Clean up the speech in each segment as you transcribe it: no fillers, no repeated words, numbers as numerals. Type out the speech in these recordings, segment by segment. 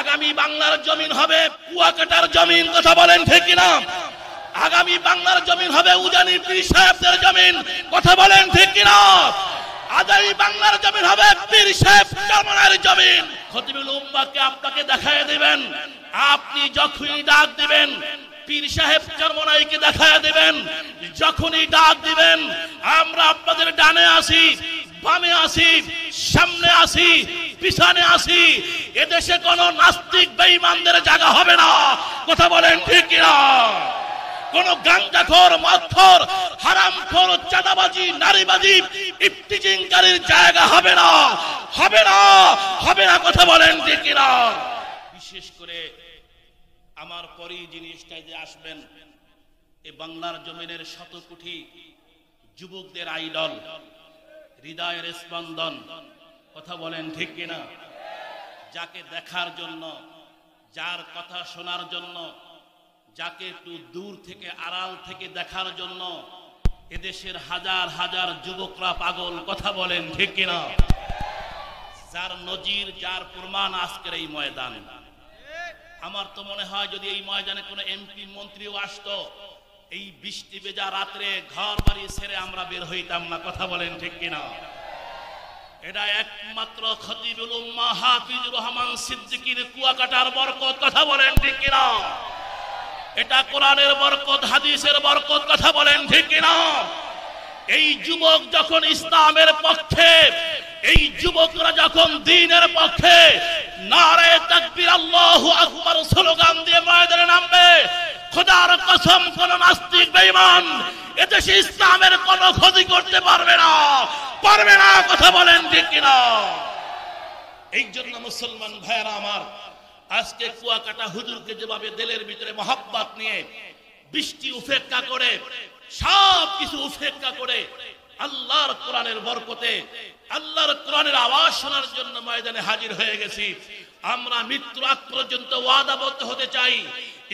আগামী বাংলার জমিন হবে কুয়াকাটার জমিন, কথা বলেন ঠিক কিনা? আগামী বাংলার জমিন হবে উজানি পীর সাহেবদের জমিন, কথা বলেন ঠিক কিনা? আগামী বাংলার জমিন হবে পীর সাহেব চরমনার জমিন। খতিবুল উম্মাহকে আপনাকে দেখায় দিবেন, আপনি যখনই ডাক দিবেন পীর সাহেব চরমনাইকে দেখায় দিবেন, যখনই ডাক দিবেন আমরা আপনাদের ডানে আসি, বামে আসি, সামনে আসি, পিছনে আসি। এদেশে কোন নাস্তিক বেঈমানদের জায়গা হবে না, কথা বলেন ঠিক কিনা? কোন গাঞ্জাখোর, মদখোর, হারামখোর, চাঁদাবাজি, নারীবাজি, ইফতিজিংকারীর জায়গা হবে না, হবে না, হবে না, কথা বলেন ঠিক কিনা? বিশেষ করে আমার পরেই জিনিসটাই যে আসবেন এই বাংলার জমিনের শত কোটি যুবকদের আইডল, হৃদয়ের স্পন্দন, কথা বলেন ঠিক কিনা? যাকে দেখার জন্য, যার কথা শোনার জন্য, যাকে একটু দূর থেকে আড়াল থেকে দেখার জন্য এদেশের হাজার হাজার যুবকরা পাগল, কথা বলেন ঠিক কিনা? যার নজির, যার প্রমাণ আজকের এই ময়দান। আমার তো মনে হয় যদি এই ময়দানে কোনো এমপি মন্ত্রীও আসতো, এই বৃষ্টি ভেজা রাত্রে ঘর বাড়ি ছেড়ে আমরা বের হইতাম না, কথা বলেন ঠিক কিনা? এটা একমাত্র খতিবুল উম্মাহ হাফিজুর রহমান সিদ্দিকীর কুয়াকাটার বরকত, কথা বলেন ঠিক কিনা? এটা কোরআনের বরকত, হাদিসের বরকত, কথা বলেন ঠিক কিনা? এই যুবক যখন ইসলামের পক্ষে, এই যুবকরা যখন দ্বীনের পক্ষে নারে তাকবীর আল্লাহু আকবার স্লোগান দিয়ে ময়দানে নামবে, খোদার কসম কোন নাস্তিক বেঈমান এদেশে ইসলামের কোন ক্ষতি করতে পারবে না, পারবে না, কথা বলেন ঠিক কিনা? এই জন্য মুসলমান ভাইরা আমার, আজকে কুয়াকাটা হুজুরকে যেভাবে দিলের ভিতরে মহব্বত নিয়ে বৃষ্টি উপেক্ষা করে, সব কিছু উপেক্ষা করে আল্লাহর কোরআনের বরকতে, আল্লাহর কোরআনের আওয়াজ শোনার জন্য ময়দানে হাজির হয়ে গেছি। আমরা মৃত্যুর আগ পর্যন্ত ওয়াদাবদ্ধ হতে চাই,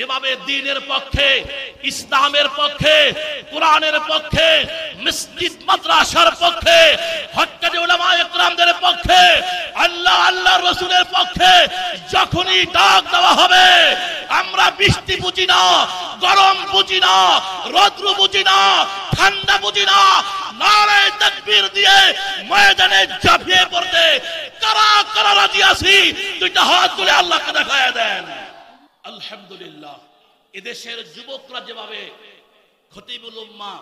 এভাবে দ্বীনের পক্ষে, ইসলামের পক্ষে, কোরআনের পক্ষে, মসজিদ মাদ্রাসার পক্ষে, হক্কানি উলামায়ে কেরামদের পক্ষে, আল্লাহ আল্লাহর রাসূলের পক্ষে যখনই ডাক দেওয়া হবে আমরা বৃষ্টি বুঝি না, গরম বুঝি না, রৌদ্র বুঝি না, ঠান্ডা বুঝি না, নারে তাকবীর দিয়ে ময়দানে ঝাঁপিয়ে পড়তে কারা কারা রাজি আছি? দুইটা হাত তুলে আল্লাহকে দেখায় দেন। আলহামদুলিল্লাহ, এদেশের যুবকরা যেভাবে খতিবুল উম্মাহ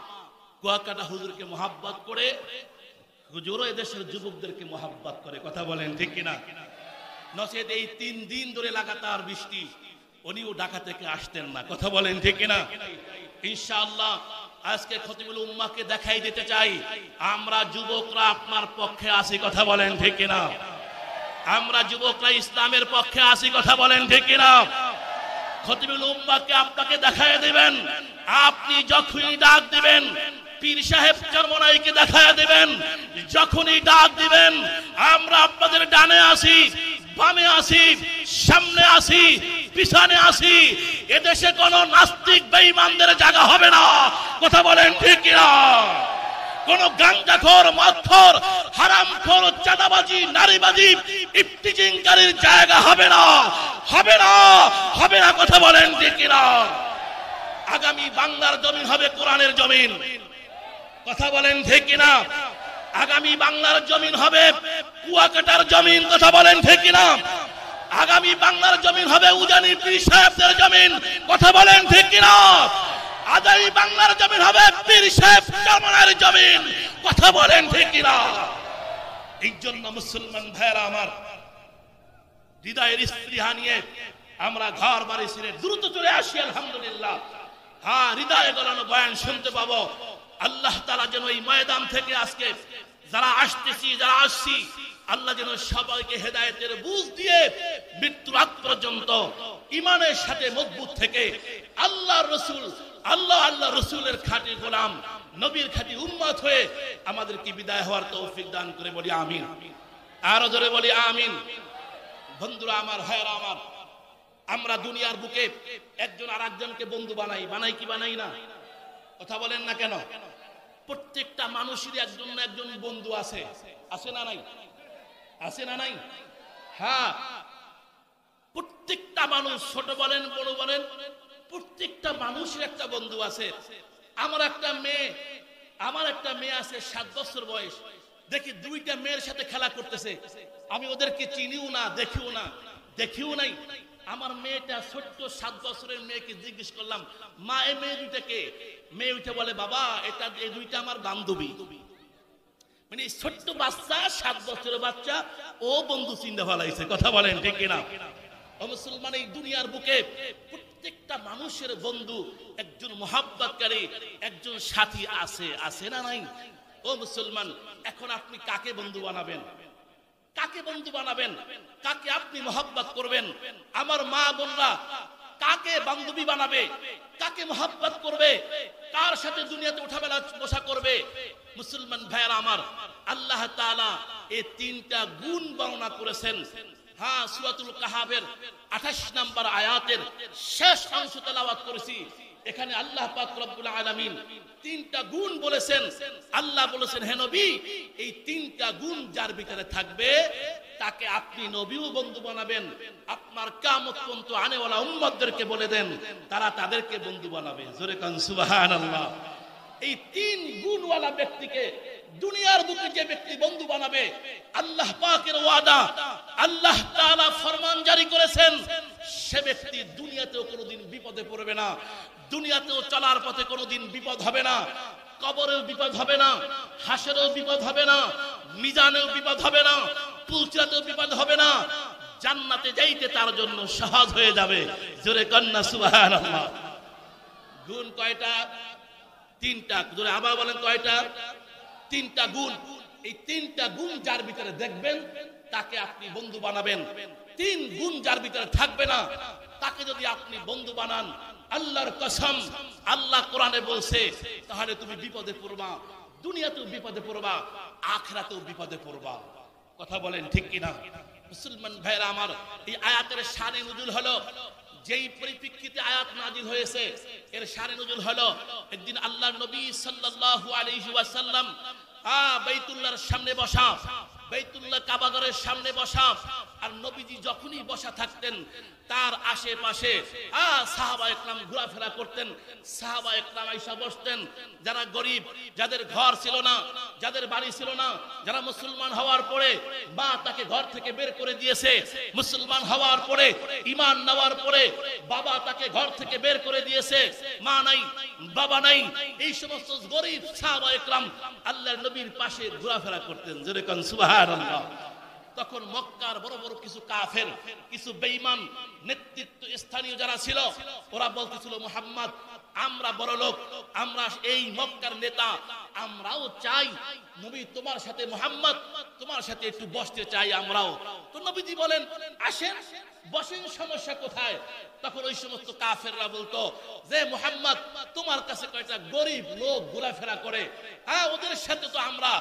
কুয়াকাটা হুজুরকে মহব্বত করে, হুজুরও এদেশের যুবকদেরকে মহব্বত করে, কথা বলেন ঠিক কিনা? নচেত এই 3 দিন ধরে লাগাতার বৃষ্টি, উনিও ঢাকা থেকে আসতেন না, কথা বলেন ঠিক কিনা? ইনশাআল্লাহ আজকে খতিবুল উম্মাহকে দেখাই দিতে চাই আমরা যুবকরা আপনার পক্ষে আছি, কথা বলেন ঠিক কিনা? আমরা যুবকরা ইসলামের পক্ষে আছি, কথা বলেন ঠিক কিনা? খতিবুল উম্মাহকে আপনাকে দেখায় দিবেন, আপনি যখনই ডাক দিবেন পীর সাহেব চরমনাইকে দেখায় দিবেন, যখনই ডাক দিবেন আমরা আপনাদের ডানে আসি, বামে আসি, সামনে আসি, পিছনে আসি। এদেশে কোন নাস্তিক বেঈমানদের জায়গা হবে না, কথা বলেন ঠিক কিনা? কোন গাঞ্জাখোর, মদখোর, হারামখোর, চাঁদাবাজি, নারীবাজি, ইফতিজিংকারীর জায়গা হবে না, হবে না, হবে না, কথা বলেন ঠিক কিনা? আগামী বাংলার জমিন হবে কোরআনের জমিন, কথা বলেন ঠিক কিনা? আগামী বাংলার জমিন হবে কুয়াকাটার জমিন, কথা বলেন ঠিক কিনা? আগামী বাংলার জমিন হবে উজানি পীর সাহেবদের জমিন, কথা বলেন ঠিক কিনা? আগামী বাংলার জমিন হবে পীর সাহেব চরমনার জমিন, কথা বলেন ঠিক কিনা? এই জন্য মুসলমান ভাইরা আমার, হৃদয়ের স্পৃহা নিয়ে আমরা ঘর বাড়ি ছেড়ে দ্রুত চলে আসি। আলহামদুলিল্লাহ, হ্যাঁ, হৃদয়ে গলানো বয়ান শুনতে পাবো। আল্লাহ তাআলা যেন এই ময়দান থেকে আজকে যারা আসতেছি, যারা আসছি, আল্লাহ যেন সবাইকে হেদায়েতের বুঝ দিয়ে মৃত্যুর আগ পর্যন্ত ঈমানের সাথে মজবুত থেকে আল্লাহর রাসূল, আল্লাহ রাসূলের খাঁটি গোলাম, নবীর খাঁটি উম্মত হয়ে আমাদেরকে বিদায় হওয়ার তৌফিক দান করে বলি আমিন। আরো জোরে বলি আমিন। বন্ধুরা আমার, ভাইরা আমার, আমরা দুনিয়ার বুকে একজন আরেকজনকে বন্ধু বানাই, বানাই কি বানাই না? কথা বলেন না কেন? প্রত্যেকটা মানুষেরই একজন না একজন বন্ধু আছে, আছে না নাই? আছে না নাই? হ্যাঁ, প্রত্যেকটা মানুষ, ছোট বলেন বড় বলেন, প্রত্যেকটা মানুষের একটা বন্ধু আছে। আমার একটা মেয়ে আছে 7 বছর বয়স, দেখি 2টা মেয়ের সাথে খেলা করতেছে। আমি ওদেরকে চিনিও না, দেখিও নাই। আমার মেয়েটা ছোট্ট 7 বছরের মেয়েকে জিজ্ঞেস করলাম, মা এই মেয়ে 2টা কে? মেয়ে উঠে বলে, বাবা এই 2টা আমার বান্ধবী। মানে ছোট্ট বাচ্চা, 7 বছরের বাচ্চা, ও বন্ধু চিন্তা ফেলাইছে। কথা বলেন ঠিক কিনা? ও মুসলমান, এই দুনিয়ার বুকে প্রত্যেকটা মানুষের বন্ধু, একজন মহাব্বতকারী, একজন সাথী আছে না নাই? ও মুসলমান, এখন আপনি কাকে বন্ধু বানাবেন? কাকে আপনি মহব্বত করবেন? আমার মা বোনরা কাকে বান্ধবী বানাবে? কাকে মহব্বত করবে? কার সাথে দুনিয়াতে উঠাবেলা বসা করবে? মুসলমান ভাইয়েরা আমার, আল্লাহ তাআলা এই 3টা গুণ বর্ণনা করেছেন। হ্যাঁ, সূরাতুল কাহাফের 28 নম্বর আয়াতের শেষ অংশ তেলাওয়াত করেছি। এখানে আল্লাহ পাক রব্বুল আলামিন 3টা গুণ বলেছেন। আল্লাহ বলেছেন, হে নবী, এই 3টা গুণ যার ভিতরে থাকবে তাকে আপনি নবীও বন্ধু বানাবেন। আপনার কিয়ামত পর্যন্ত আনেওয়ালা উম্মতদেরকে বলে দেন, তারা তাদেরকে বন্ধু বানাবে। জোরে কান সুবহানাল্লাহ। এই 3 গুণওয়ালা ব্যক্তিকে দুনিয়ার বুকে যে ব্যক্তি বন্ধু বানাবে, আল্লাহ পাকের ওয়াদা, আল্লাহ তাআলা ফরমান জারি করেছেন, সে ব্যক্তি দুনিয়াতেও কোনোদিন বিপদে পড়বে না, দুনিয়াতেও চলার পথে কোনোদিন বিপদ হবে না, কবরেও বিপদ হবে না, হাসরেও বিপদ হবে না, মিজানেও বিপদ হবে না, পুলসিরাতেও বিপদ হবে না, জান্নাতে যাইতে তার জন্য সহজ হয়ে যাবে। জোরে কন্না সুবহানাল্লাহ। গুণ কয়টা? 3টা। জোরে আবার বলেন, কয়টা? 3টা গুণ। এই 3টা গুণ যার ভিতরে দেখবেন তাকে আপনি বন্ধু বানাবেন। 3 গুণ যার ভিতরে থাকবে না তাকে যদি আপনি বন্ধু বানান, আল্লাহর কসম, আল্লাহ কোরআনে বলছে, তাহলে তুমি বিপদে পড়বা, দুনিয়াতেও বিপদে পড়বা, আখিরাতেও বিপদে পড়বা। কথা বলেন ঠিক কিনা? মুসলমান ভাইরা আমার, এই আয়াতের শানে নুজুল হলো, যেই পরিপ্রেক্ষিতে আয়াত নাজিল হয়েছে এর শানে নুজুল হলো, একদিন আল্লাহর নবী সাল্লাল্লাহু আলাইহি ওয়াসাল্লাম বাইতুল্লাহর সামনে বসা, বাইতুল্লাহ কাবাগরের সামনে বসা, আর নবীজি যখনই বসা থাকতেন তার আশেপাশে সাহাবায়ে কেরাম ঘোরাফেরা করতেন। সাহাবায়ে কেরাম আয়েশা বসতেন, যারা গরিব, যাদের ঘর ছিল না, যাদের বাড়ি ছিল না, যারা মুসলমান হওয়ার পরে মা তাকে ঘর থেকে বের করে দিয়েছে, মুসলমান হওয়ার পরে, ঈমান নেওয়ার পরে বাবা তাকে ঘর থেকে বের করে দিয়েছে, মা নাই, বাবা নাই, এই সমস্ত গরিব সাহাবায়ে কেরাম আল্লাহর নবীর পাশে ঘোরাফেরা করতেন। জোরে কোন সুবহানাল্লাহ। তখন মক্কার বড় বড় কিছু কাফের, কিছু বেঈমান নেতৃত্ব স্থানীয় যারা ছিল, ওরা বলতেছিল, মুহাম্মদ, আমরা বড় লোক, আমরা এই মক্কার নেতা, আমরাও চাই নবী তোমার সাথে, মুহাম্মদ তোমার সাথে একটু বসতে চাই আমরাও। তো নবীজি বলেন, আসেন বসেন, সমস্যা কোথায়? তখন ওই সমস্ত কাফেররা বলতো যে, মুহাম্মদ তোমার কাছে কয়টা গরিব লোক ঘোরাফেরা করে, ওদের সাথে তো আমরা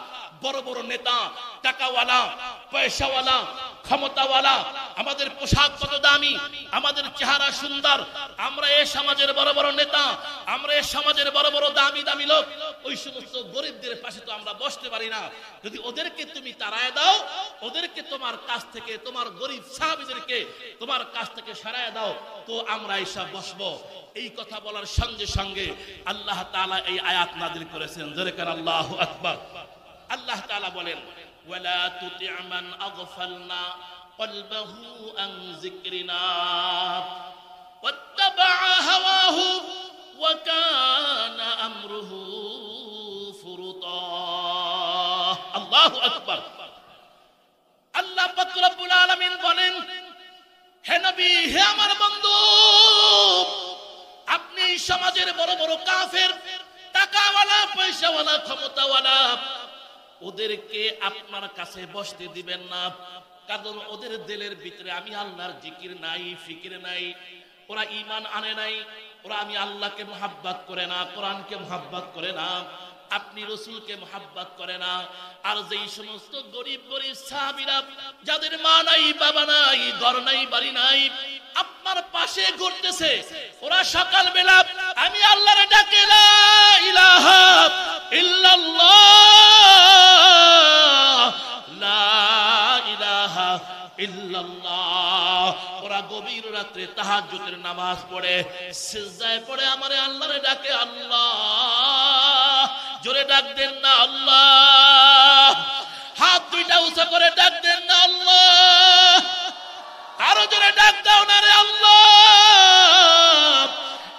বড় বড় নেতা, টাকাওয়ালা, পয়সাওয়ালা, ক্ষমতাওয়ালা, আমাদের পোশাক কত দামি, আমাদের চেহারা সুন্দর, আমরা এই সমাজের বড় বড় নেতা, আমরা এই সমাজের বড় বড় দামি দামি লোক, ওই সমস্ত গরিবদের পাশে তো আমরা বসতে পারি না। যদি ওদেরকে তুমি তাড়ায় দাও, ওদেরকে তোমার কাছ থেকে, তোমার গরিব সাহাবীদেরকে তোমার কাছ থেকে সরায় দাও, তো আমরা এসব বসবো। এই কথা বলার সঙ্গে সঙ্গে আল্লাহ তাআলা এই আয়াত নাযিল করেছেন। জোরে করে আল্লাহু আকবার। আল্লাহ তাআলা বলেন, ওয়ালা তুতি' মান আগফালনা কলবাহু আন যিকরিনা ওয়াত্তাবা'a হাওয়াহু ওয়া কানা আমরুহু ফুরুতা। আল্লাহু আকবার। আল্লাহ পাক রব্বুল আলামিন বলেন, হে নবী, হে আমার বন্ধু, আপনি সমাজের বড় বড় কাফের, টাকাওয়ালা, পয়সাওয়ালা, ক্ষমতাওয়ালা, ওদেরকে আপনার কাছে বসতে দিবেন না, কারণ ওদের দিলের ভিতরে আমি আল্লাহর জিকির নাই, ফিকির নাই, ওরা ঈমান আনে নাই, ওরা আমি আল্লাহকে মুহাব্বত করে না, কোরআনকে মুহাব্বত করে না, আপনি রাসূলকে মুহাব্বত করে না। আর যেই সমস্ত গরিব গরিব সাহাবীরা, যাদের মা নাই, বাবা নাই, ঘর নাই, বাড়ি নাই, আপনার পাশে ঘুরতেছে, ওরা সকাল বেলা আমি আল্লাহর ডাকে লা ইলাহা ইল্লাল্লাহ, লা ইলাহা ইল্লাল্লাহ, ওরা ওরা গভীর রাত্রে তাহাজ্জুদের নামাজ পড়ে সিজদায় পড়ে আমারে আল্লাহরে ডাকে, আল্লাহ। জোরে ডাক দেন না আল্লাহ। হাত দুইটা উঁচু করে ডাক দেন না আল্লাহ। আরো জোরে ডাক দাও না রে আল্লাহ।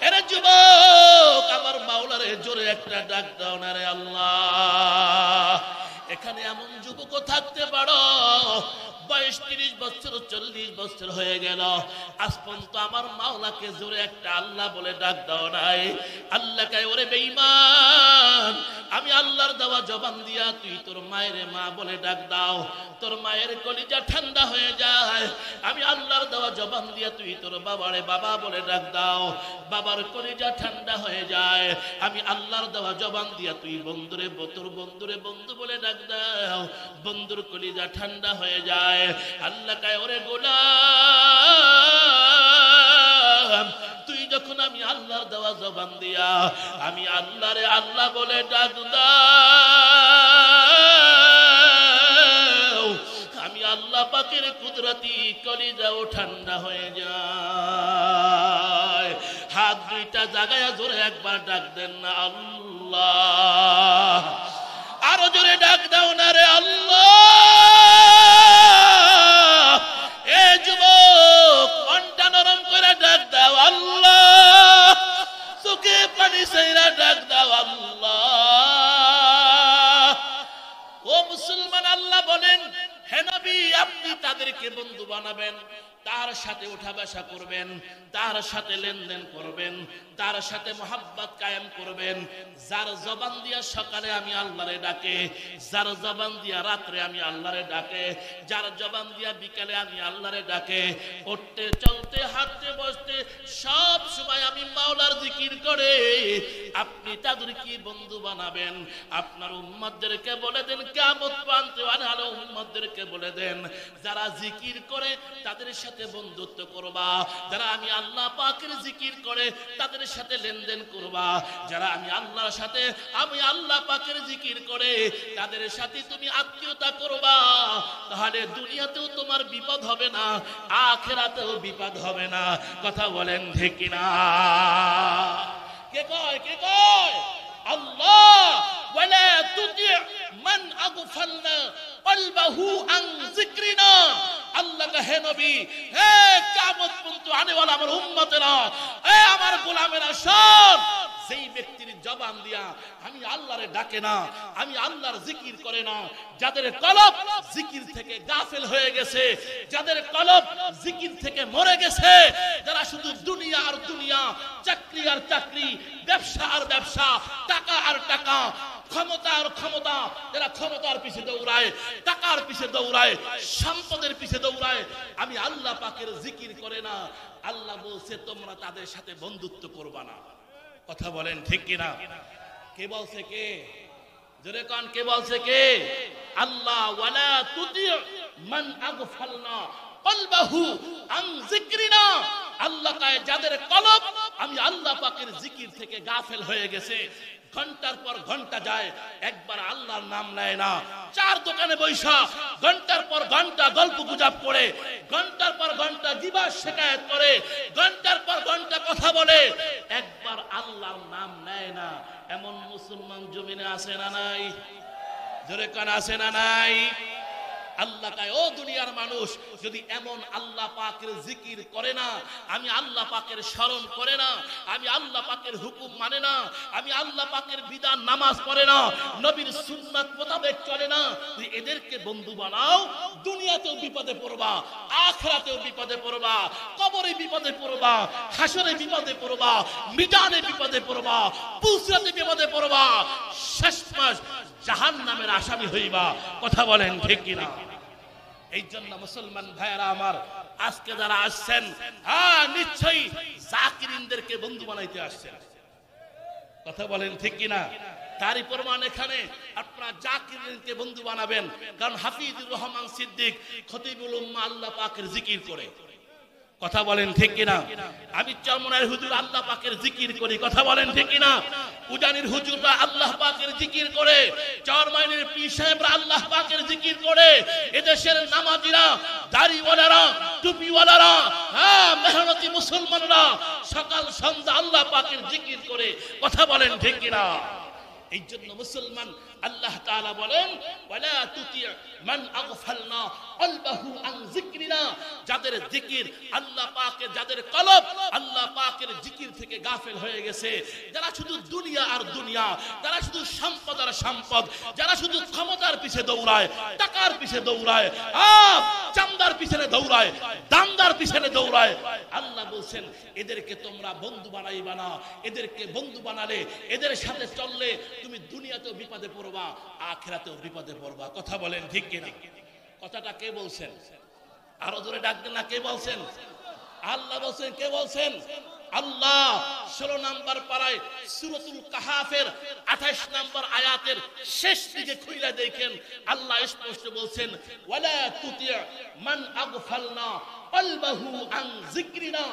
এরে যুবক, আমার মাওলারে জোরে একটা ডাক দাও না রে আল্লাহ। এখানে এমন যুবকও থাকতে পারো, বয়স 30 বছর 40 বছর হয়ে গেল, আজ পর্যন্ত আমার মাওলাকে জোরে একটা আল্লাহ বলে ডাক দাও নাই। আল্লাহ কয়, ওরে বেঈমান, আমি আল্লাহর দেওয়া জবান দিয়া তুই তোর মায়ের মা বলে ডাক দাও, তোর মায়ের কলিজা ঠান্ডা হয়ে যায়। আমি আল্লাহর দেওয়া জবান দিয়া তুই তোর বাবারে বাবা বলে ডাক দাও, বাবার কলিজা ঠান্ডা হয়ে যায়। আমি আল্লাহর দেওয়া জবান দিয়া তুই বন্ধুরে তোর বন্ধুরে বন্ধু বলে ডাক দাও, বন্ধুর কলিজা ঠান্ডা হয়ে যায়। আল্লাহ কয়, ওরে গোলাম, তুই যখন আমি আল্লাহর দেওয়া জবান দিয়া আমি আল্লাহরে আল্লাহ বলে ডাক দাও, আমি আল্লাহ পাকের কুদরতি কলিজাও ঠান্ডা হয়ে যায়। হাত দুইটা জাগায়া জোরে একবার ডাক দেন না আল্লাহ। আরো জোরে ডাক দাও না রে আল্লাহ। এ যুবক, মনটা নরম করে ডাক দাও আল্লাহ। চোখে পানি ছাইরা ডাক দাও আল্লাহ। ও মুসলমান, আল্লাহ বলেন, হে নবী, আপনি তাদেরকে বন্ধু বানাবেন, তার সাথে উঠা বসা করবেন, তার সাথে লেনদেন করবেন, তার সাথে মোহাব্বত কায়েম করবেন। যার জবান দিয়া সকালে আমি আল্লাহরে ডাকে, যার জবান দিয়া রাত্রে আমি আল্লাহরে ডাকে, যার জবান দিয়া বিকালে আমি আল্লাহরে ডাকে, উঠতে চলতে হাঁটতে বসতে সব সময় আমি মাওলার জিকির করে, আপনি তাদেরকে বন্ধু বানাবেন। আপনার উম্মতদেরকে বলে দেন, কিয়ামত পর্যন্ত আনালো উম্মতদেরকে বলে দেন, যারা জিকির করে তাদের সাথে বন্ধুত্ব করবা, যারা আমি আল্লাহ পাকের জিকির করে তাদের সাথে লেনদেন করবা, যারা আমি আল্লাহর সাথে আমি আল্লাহ পাকের জিকির করে তাদের সাথে তুমি আত্মীয়তা করবা, তাহলে দুনিয়াতেও তোমার বিপদ হবে না, আখিরাতেও বিপদ হবে না। কথা বলেন ঠিক কিনা? কে কয়? কে কয়? আল্লাহ। ওয়ালা তুতি মান আগফালনা কলবাহু আন যিকরিনা। আল্লাহ হে নবী, হে কিয়ামত পর্যন্ত আনেওয়ালা আমার উম্মতেরা, হে আমার গোলামেরা, শোন, যেই ব্যক্তির জবান দিয়া আমি আল্লাহরে ডাকে না, আমি আল্লাহর জিকির করে না, যাদের কলব জিকির থেকে গাফেল হয়ে গেছে, যাদের কলব জিকির থেকে মরে গেছে, যারা শুধু দুনিয়া আর দুনিয়া, চাকরি আর চাকরি, ব্যবসা আর ব্যবসা, টাকা আর টাকা, ক্ষমতা আর ক্ষমতা, যারা ক্ষমতার পিছে দৌড়ায়, টাকার পিছে দৌড়ায়, সম্পদের পিছে দৌড়ায়, আমি আল্লাহ পাকের জিকির করে না, আল্লাহ বলছে তোমরা তাদের সাথে বন্ধুত্ব করবা না। কথা বলেন ঠিক কিনা? কে বলছে? কে? জোরে কান, কে বলছে? কে? আল্লাহ। ওয়ালা তুতি মান আগফালনা কলবাহু আন যিকরিনা। আল্লাহ কয়, যাদের কলব আমি আল্লাহ পাকের জিকির থেকে গাফেল হয়ে গেছে, ঘন্টার পর ঘন্টা যায়, একবার আল্লাহর নাম নেয় না, চার দোকানে বৈশা ঘন্টার পর ঘন্টা গল্প গুজব করে, ঘন্টার পর ঘন্টা গিবত শিকায়েত করে, ঘন্টার পর ঘন্টা কথা বলে, একবার আল্লাহর নাম নেয় না, এমন মুসলমান জমিনে আছে না নাই? জোরে কান, আছে না নাই? আল্লাহ কয়, ও দুনিয়ার মানুষ, যদি এমন আল্লাহ পাকের জিকির করে না, আমি আল্লাহ পাকের স্মরণ করে না, আমি আল্লাহ পাকের হুকুম মানে না, আমি আল্লাহ পাকের বিধান নামাজ পড়ে না, নবীর সুন্নাত মোতাবেক চলে না, তুই এদেরকে বন্ধু বানাও, দুনিয়াতেও বিপদে পড়বা, আখিরাতেও বিপদে পড়বা, কবরে বিপদে পড়বা, হাসরে বিপদে পড়বা, মিজানে বিপদে পড়বা, পুসরাতে বিপদে পড়বা, শেষমাস জাহান্নামের আসামি হইবা। কথা বলেন ঠিক কিনা? এই জন্য মুসলমান ভাইয়েরা আমার, আজকে যারা আসছেন, হ্যাঁ নিশ্চয়ই জাকিরিনদেরকে বন্ধু বানাইতে আসছেন। কথা বলেন ঠিক কিনা? তারই প্রমাণ এখানে, আপনারা জাকিরিনকে বন্ধু বানাবেন, কারণ হাফিজুর রহমান সিদ্দিক খতিবুল উম্মাহ আল্লাহ পাকের জিকির করে। কথা বলেন ঠিক কিনা? আমি চরমনায়ের হুজুর আল্লাহ পাকের জিকির করি, কথা বলেন ঠিক কিনা? উজানির হুজুররা আল্লাহ পাকের জিকির করে, চরমাইনের পীর সাহেবরা আল্লাহ পাকের জিকির করে, এদেশের নামাজিরা, দাড়িওয়ালারা, টুপিওয়ালারা, হ্যাঁ মেহনতি মুসলমানরা সকাল সন্ধ্যা আল্লাহ পাকের জিকির করে, কথা বলেন ঠিক কিনা? এই জন্য মুসলমান আল্লাহ তাআলা বলেন ওয়ালা তুতি মান আগফালনা কলবাহু আন যিকরিনা, যাদের জিকির আল্লাহ পাকের, যাদের কলব আল্লাহ পাকের জিকির থেকে গাফেল হয়ে গেছে, যারা শুধু দুনিয়া আর দুনিয়া, যারা শুধু সম্পদ আর সম্পদ, যারা শুধু ক্ষমতার পিছে দৌড়ায়, টাকার পিছে দৌড়ায়, চামদার পিছনে দৌড়ায়, দামদার পিছনে দৌড়ায়, আল্লাহ বলছেন এদেরকে তোমরা বন্ধু বানাইবা না। এদেরকে বন্ধু বানালে, এদের সাথে চললে তুমি দুনিয়াতেও বিপদে পড়বা, আখিরাতেও বিপদে পড়বা, কথা বলেন ঠিক কিনা? কথাটা কে বলছেন? আরো জোরে ডাক দেন না, কে বলছেন? আল্লাহ বলছেন। কে বলছেন? আল্লাহ 16 নম্বর পারায় সূরাতুল কাহাফের 28 নম্বর আয়াতের শেষ দিকে খুইলা দেখেন, আল্লাহ স্পষ্ট বলছেন ওয়ালা তুতি মান আগফালনা কলবাহু আন যিকরিনা,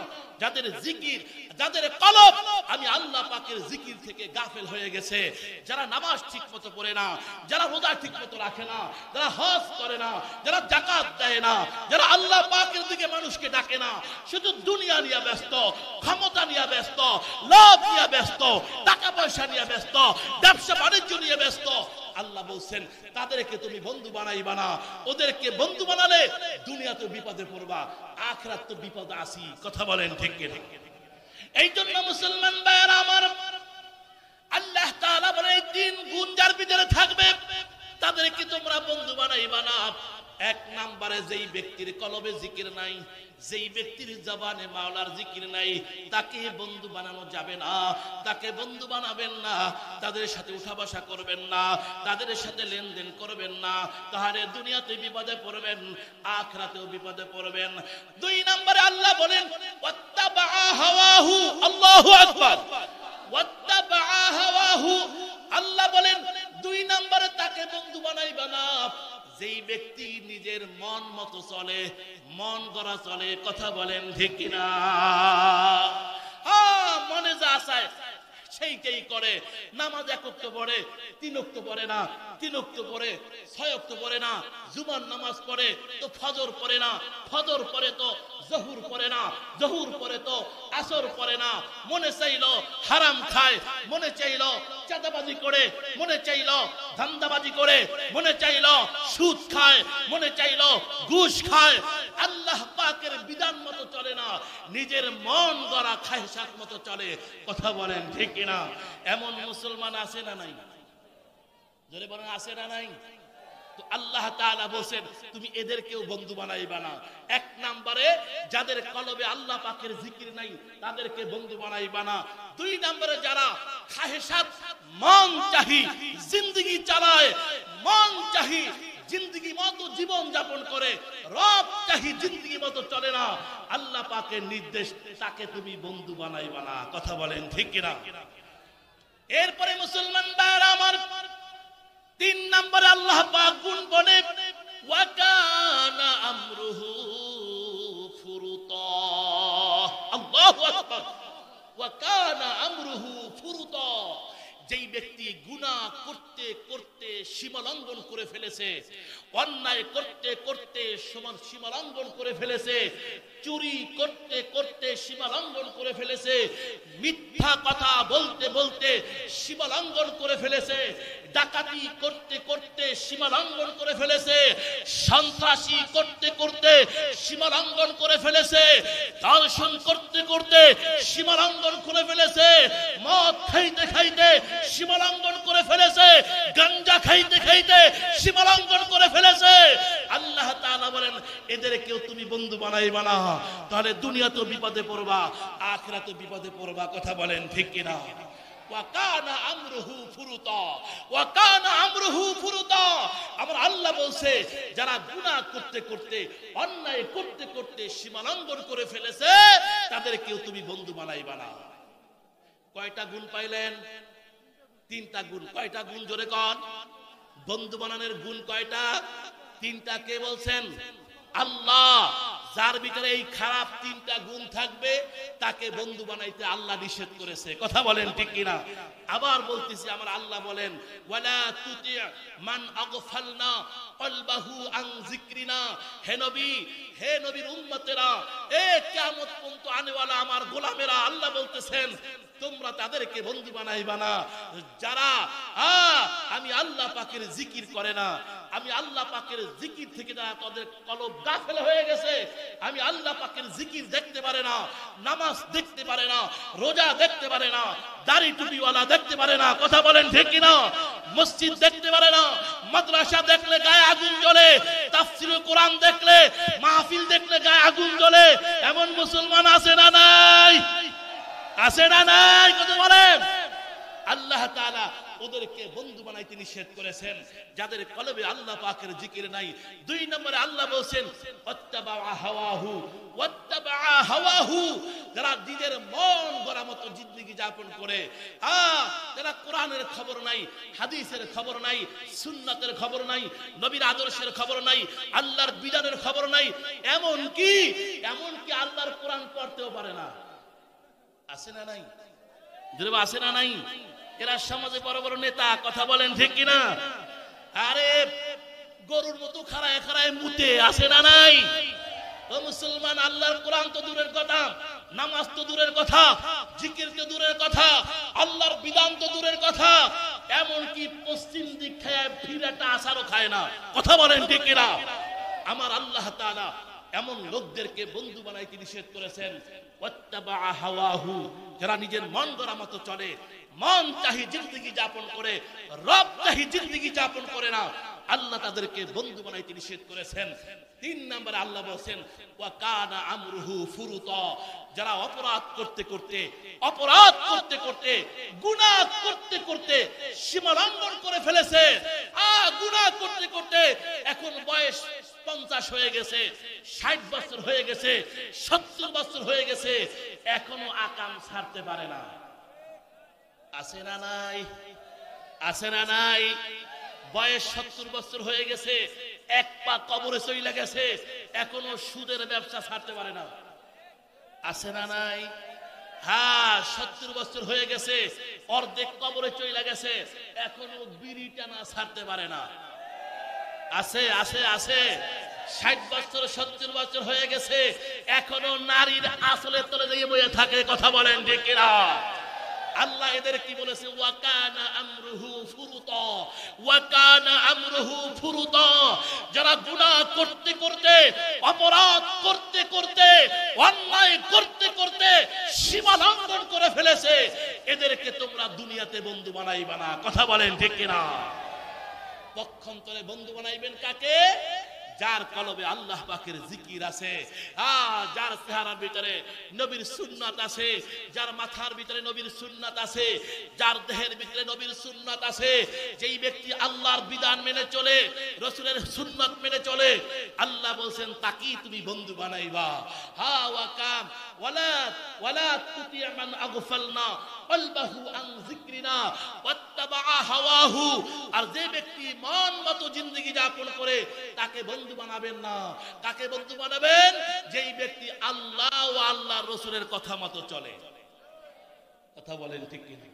যাদের জিকির, যাদের কলব আমি আল্লাহ পাকের জিকির থেকে গাফেল হয়ে গেছে, যারা নামাজ ঠিকমতো পড়ে না, যারা রোজা ঠিকমতো রাখে না, যারা হজ করে না, যারা যাকাত দেয় না, যারা আল্লাহ পাকের দিকে মানুষকে ডাকে না, শুধু দুনিয়া নিয়ে ব্যস্ত, ক্ষমতা নিয়ে ব্যস্ত, লোভ নিয়ে ব্যস্ত, টাকা পয়সা নিয়ে ব্যস্ত, ব্যবসা বাণিজ্য নিয়ে ব্যস্ত, আল্লাহ বলছেন তাদেরকে তুমি বন্ধু বানাইবা না। ওদেরকে বন্ধু বানালে দুনিয়াতে বিপদে পড়বা, আখিরাত তো বিপদ আসি, কথা বলেন ঠিক কি? এই জন্য মুসলমান ভাইরা আমার, আল্লাহ তাআলা বলে এই তিন গুণ যার ভিতরে থাকবে তাদেরকে তোমরা বন্ধু বানাইবা না। এক নম্বরে যেই ব্যক্তির কলবে জিকির নাই, যেই ব্যক্তির জবানে মাওলার জিকির নাই, তাকে বন্ধু বানানো যাবে না, তাকে বন্ধু বানাবেন না, তাদের সাথে উঠা বসা করবেন না, তাদের সাথে লেনদেন করবেন না, তাহলে দুনিয়াতে বিপদে পড়বেন, আখিরাতেও বিপদে পড়বেন। দুই নম্বরে আল্লাহ বলেন ওয়াত্তাবা হাওয়াহু, আল্লাহু আকবার, ওয়াত্তাবা হাওয়াহু, আল্লাহ বলেন দুই নম্বরে তাকে বন্ধু বানাইবা না যেই ব্যক্তি নিজের মন মতো চলে, মন গড়া চলে, কথা বলেন ঠিক কিনা? মনে যা চায় সেইটাই করে। নামাজ এক ওয়াক্ত পড়ে, 3 ওয়াক্ত পড়ে না, 3 ওয়াক্ত পড়ে, 6 ওয়াক্ত পড়ে না, জুমার নামাজ পড়ে তো ফজর পড়ে না, ফজর পড়ে তো জহুর পড়ে না, জহুর পড়ে তো আসর পড়ে না। মনে চাইলো হারাম খায়, মনে চাইলো চাঁদাবাজি করে, মনে চাইলো ধান্দাবাজি করে, মনে চাইলো সুদ খায়, মনে চাইলো ঘুষ খায়। আল্লাহ পাকের বিধান মতো চলে না, নিজের মন গড়া খায়সাত মতো চলে, কথা বলেন ঠিক কিনা? এমন মুসলমান আছে না নাই? জোরে বলেন আছে না নাই? তো আল্লাহ তাআলা বলেন তুমি এদেরকেও বন্ধু বানাইবা না। এক নম্বরে যাদের কলবে আল্লাহ পাকের জিকির নাই তাদেরকে বন্ধু বানাইবা না। দুই নম্বরে যারা খাহেসাত, মন চাহি জিন্দেগি চালায়, মন চাহি জিন্দেগি মতো জীবন যাপন করে, রব চাহি জিন্দেগি মতো চলে না, আল্লাহ পাকের নির্দেশ, তাকে তুমি বন্ধু বানাইবা না, কথা বলেন ঠিক কিনা? এরপরে মুসলমান ভাইরা আমার, 3 নম্বরে আল্লাহ পাক গুণ বলে ওয়া কানা আমরুহু ফুরুতা, আল্লাহু আকবার, ওয়া কানা আমরুহু ফুরুতা। যেই ব্যক্তি গুনাহ করতে করতে সীমা লঙ্ঘন করে ফেলেছে, অন্যায় করতে করতে সীমা লঙ্ঘন করে ফেলেছে, চুরি করতে করতে সীমা লঙ্ঘন করে ফেলেছে, মিথ্যা কথা বলতে বলতে সীমা লঙ্ঘন করে ফেলেছে, ডাকাতি করতে করতে সীমা লঙ্ঘন করে ফেলেছে, সন্ত্রাসী করতে করতে সীমা লঙ্ঘন করে ফেলেছে, ধর্ষণ করতে করতে সীমা লঙ্ঘন করে ফেলেছে, মদ খাইতে খাইতে সীমা লঙ্ঘন করে ফেলেছে, গাঞ্জা খাইতে খাইতে সীমা লঙ্ঘন করে ফেলেছে। আল্লাহ তাআলা বলেন এদেরকেও তুমি বন্ধু বানাইবা না, তাহলে দুনিয়াতেও বিপদে পড়বা, আখিরাতেও বিপদে পড়বা, কথা বলেন ঠিক কিনা? ওয়া কানা আমরুহু ফুরুতা, ওয়া কানা আমরুহু ফুরুতা। আমার আল্লাহ বলছে যারা গুনাহ করতে করতে, অন্যায় করতে করতে সীমা লঙ্ঘন করে ফেলেছে তাদেরকেও তুমি বন্ধু বানাইবা না। কয়টা গুণ পাইলেন? 3টা গুণ। কয়টা গুণ জোরে কন? বন্ধু বানানোর গুণ কয়টা? 3টা। কে বলছেন? আল্লাহ। যার ভিতরে এই খারাপ তিনটা গুণ থাকবে তাকে বন্ধু বানাইতে আল্লাহ নিষেধ করেছে। কথা বলেন ঠিক কিনা? আবার বলতেছি, আমার আল্লাহ বলেন ওয়ালা তুতি মান আগফালনা কলবাহু আন যিকরিনা। হে নবী, হে নবীর উম্মতেরা, এ কিয়ামত পর্যন্ত আনেওয়ালা আমার গোলামেরা, আল্লাহ বলতেছেন তোমরা তাদেরকে বন্ধু বানাইবা না যারা আমি আল্লাহ পাকের জিকির করে না। আমি আল্লাহ পাকের জিকির থেকে যারা তাদের কলব গাফেল হয়ে গেছে, আমি আল্লাহ পাকের জিকির দেখতে পারে না, নামাজ দেখতে পারে না, রোজা দেখতে পারে না, দাড়ি টুপিওয়ালা দেখতে পারে না। কথা বলেন ঠিক কিনা? মসজিদ দেখতে পারে না, মাদ্রাসা দেখলে গায়ে আগুন জ্বলে, তাফসীর কোরআন দেখলে, মাহফিল দেখলে গায়ে আগুন জ্বলে, এমন মুসলমান আছে না নাই? আছে না নাই? কথা বলেন। আল্লাহ তাআলা ওদেরকে বন্ধু বানাইতে নিষেধ করেছেন যাদের কলবে আল্লাহ পাকের জিকির নাই। দুই নম্বরে আল্লাহ বলেন ওয়াত্তাবা হাওয়াহু, ওয়াত্তাবা হাওয়াহু, যারা নিজের মন গড়া মতো জিন্দেগি যাপন করে, যারা কোরআনের খবর নাই, হাদিসের খবর নাই, সুন্নাতের খবর নাই, নবীর আদর্শের খবর নাই, আল্লাহর বিধানের খবর নাই, এমনকি আল্লাহর কোরআন পড়তেও পারে না। আছে না নাই? যদি আছে না নাই? এরা সমাজে বড় বড় নেতা। কথা বলেন ঠিক কিনা? আরে গরুর মতো খাড়ায় খাড়ায় মুতে। আছে না নাই? ও মুসলমান, আল্লাহর কোরআন তো দূরের কথা, নামাজ তো দূরের কথা, জিকির তো দূরের কথা, আল্লাহর বিধান তো দূরের কথা, এমনকি পশ্চিম দিক খায় ফিরাটা আসারও খায় না। কথা বলেন ঠিক কিনা? আমার আল্লাহ তাআলা এমন লোকদেরকে বন্ধু বানাইতে নিষেধ করেছেন। ওয়াত্তাবা হাওয়াহু, যারা নিজের মন গড়া মতো চলে, মন চাহি জিন্দেগি যাপন করে, রব চাহি জিন্দেগি যাপন করে না, আল্লাহ তাদেরকে বন্ধু বানাইতে নিষেধ করেছেন। তিন নম্বরে আল্লাহ বলেন ওয়া কানা আমরুহু ফুরুতা, যারা অপরাধ করতে করতে গুনাহ করতে করতে সীমা লঙ্ঘন করে ফেলেছে, গুনাহ করতে করতে এখন বয়স 50 হয়ে গেছে, 60 বছর হয়ে গেছে, 70 বছর হয়ে গেছে, এখনো আকাম ছাড়তে পারে না। আছে না নাই? আছে না নাই? বয়স 70 বছর হয়ে গেছে, এক পা কবরে চলে গেছে, এখনো সুদের ব্যবসা ছাড়তে পারে না। আছে না নাই? 70 বছর হয়ে গেছে, অর্ধেক কবরে চলে গেছে, এখনো বিড়ি টানা ছাড়তে পারে না। আছে আছে আছে। 60 বছর 70 বছর হয়ে গেছে, এখনো নারীর আসলে তলে দিয়ে বসে থাকে। কথা বলেন ঠিক কিনা? আল্লাহ এদের কি বলেছে? ওয়া কানা আমরুহু ফুরুতা, ওয়া কানা আমরুহু ফুরুতা, যারা গুনাহ করতে করতে, অপরাধ করতে করতে, অন্যায় করতে করতে সীমা লঙ্ঘন করে ফেলেছে, এদেরকে তোমরা দুনিয়াতে বন্ধু বানাইবা না। কথা বলেন ঠিক কিনা? পক্ষান্তরে বন্ধু বানাইবেন কাকে? যার কলবে আল্লাহ পাকের জিকির আছে, যার চেহারার ভিতরে নবীর সুন্নাত আছে, যার মাথার ভিতরে নবীর সুন্নাত আছে, যার দেহের ভিতরে নবীর সুন্নাত আছে, যেই ব্যক্তি আল্লাহর বিধান মেনে চলে, রাসূলের সুন্নাত মেনে চলে, আল্লাহ বলেন তাকেই তুমি বন্ধু বানাইবা। ওয়াকাম ওয়ালা তুতি মান আগফালনা কলবাহু আন যিকরিনা ওয়াত্তাবা হাওয়াহু, আর যে ব্যক্তি মন মতো জিন্দেগি যাপন করে তাকে বন্ধু বানাবেন না। কাকে বন্ধু বানাবেন? যেই ব্যক্তি আল্লাহ ও আল্লাহর রাসূলের কথা মতো চলে। কথা বলেন ঠিক কিনা?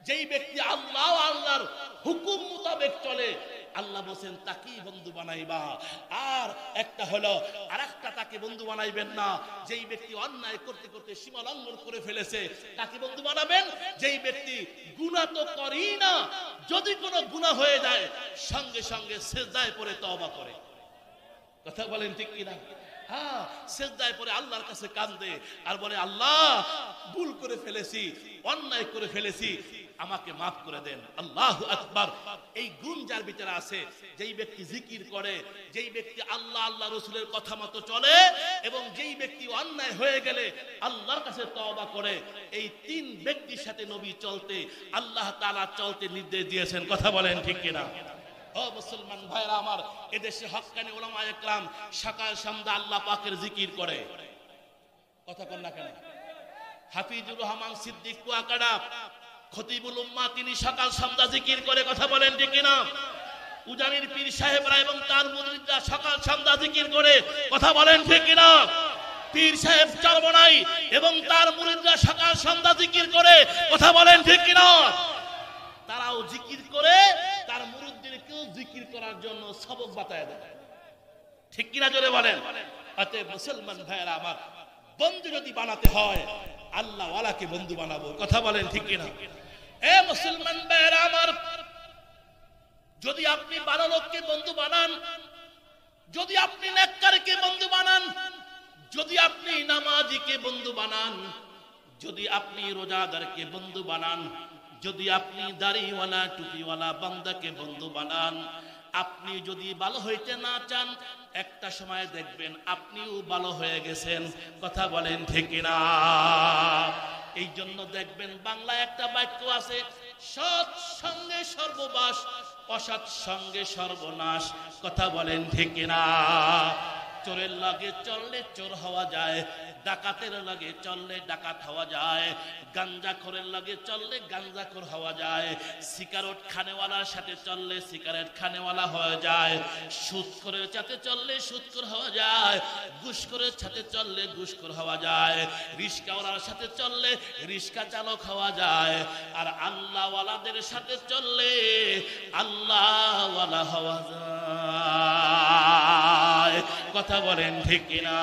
যেই ব্যক্তি আল্লাহ ও আল্লাহর হুকুম মোতাবেক চলে, আল্লাহ বলেন তাকেই বন্ধু বানাইবা। আর একটা হলো, আরেকটা তাকে বন্ধু বানাইবেন না যেই ব্যক্তি অন্যায় করতে করতে সীমা লঙ্ঘন করে ফেলেছে। তাকে বন্ধু বানাবেন যেই ব্যক্তি গুনাহ তো করেই না, যদি কোনো গুনাহ হয়ে যায় সঙ্গে সঙ্গে সিজদায় পড়ে তওবা করে। কথা বলেন ঠিক কিনা? সিজদায় পড়ে আল্লাহর কাছে কাঁদে আর বলে আল্লাহ ভুল করে ফেলেছি, অন্যায় করে ফেলেছি, আমাকে মাফ করে দেন। আল্লাহু আকবার। এই গুণ যার ভিতরে আছে, যেই ব্যক্তি জিকির করে, যেই ব্যক্তি আল্লাহ আল্লাহ রাসূলের কথা মতো চলে, এবং যেই ব্যক্তি অন্যায় হয়ে গেলে আল্লাহর কাছে তওবা করে, এই তিন ব্যক্তির সাথে নবী চলতে আল্লাহ তাআলা চলতে নির্দেশ দিয়েছেন। কথা বলেন ঠিক কিনা? ও মুসলমান ভাইরা আমার, এদেশে হক্কানি উলামায়ে কেরাম সকাল সন্ধ্যা আল্লাহ পাকের জিকির করে। কথা কন না কেন? হাফিজুর রহমান সিদ্দিক কুয়াকাটা খতিবুল উম্মাহ, তিনি সকাল সন্ধ্যা জিকির করে। কথা বলেন ঠিক কিনা? উজানির পীর সাহেবরা এবং তার মুরিদরা সকাল সন্ধ্যা জিকির করে, কথা বলেন ঠিক কিনা? পীর সাহেব চরমনাই এবং তার মুরিদরা সকাল সন্ধ্যা জিকির করে, কথা বলেন ঠিক কিনা? তারাও জিকির করে তার মুরিদদেরকেও জিকির করার জন্য সবক বাতায় দেয়, ঠিক কিনা জোরে বলেন? অতএব মুসলমান ভাইয়েরা আমার, বন্ধু যদি বানাতে হয় আল্লাহ ওয়ালাকে বন্ধু বানাবো, কথা বলেন ঠিক কিনা? এ মুসলমান ভাইয়েরা আমার, যদি আপনি ভালো লোককে বন্ধু বানান, যদি আপনি নেককারকে বন্ধু বানান, যদি আপনি নামাজিকে বন্ধু বানান, যদি আপনি রোজাদারকে বন্ধু বানান, যদি আপনি দাড়িওয়ালা টুপিওয়ালা বান্দাকে বন্ধু বানান, আপনি যদি ভালো হইতে না চান, একটা সময় দেখবেন আপনিও ভালো হয়ে গেছেন, কথা বলেন ঠিক কিনা? এই জন্য দেখবেন বাংলায় একটা বাক্য আছে, সৎ সঙ্গে সর্ববাস, অসৎ সঙ্গে সর্বনাশ, কথা বলেন ঠিক কিনা? চোরের লাগে চললে চোর হওয়া যায়, ডাকাতের লাগে চললে ডাকাত হওয়া যায়, গাঞ্জাখোরের লাগে চললে গাঞ্জাখোর হওয়া যায়, সিগারেট খানেওয়ালার সাথে চললে সিগারেট খানেওয়ালা হয়ে যায়, সুদখোরের সাথে চললে সুদখোর হওয়া যায়, ঘুষখোরের সাথে চললে ঘুষখোর হওয়া যায়, রিস্কাওয়ালার সাথে চললে রিস্কা চালক হওয়া যায়, আর আল্লাহওয়ালাদের সাথে চললে আল্লাহওয়ালা হওয়া যায়, কথা বলেন ঠিক কিনা?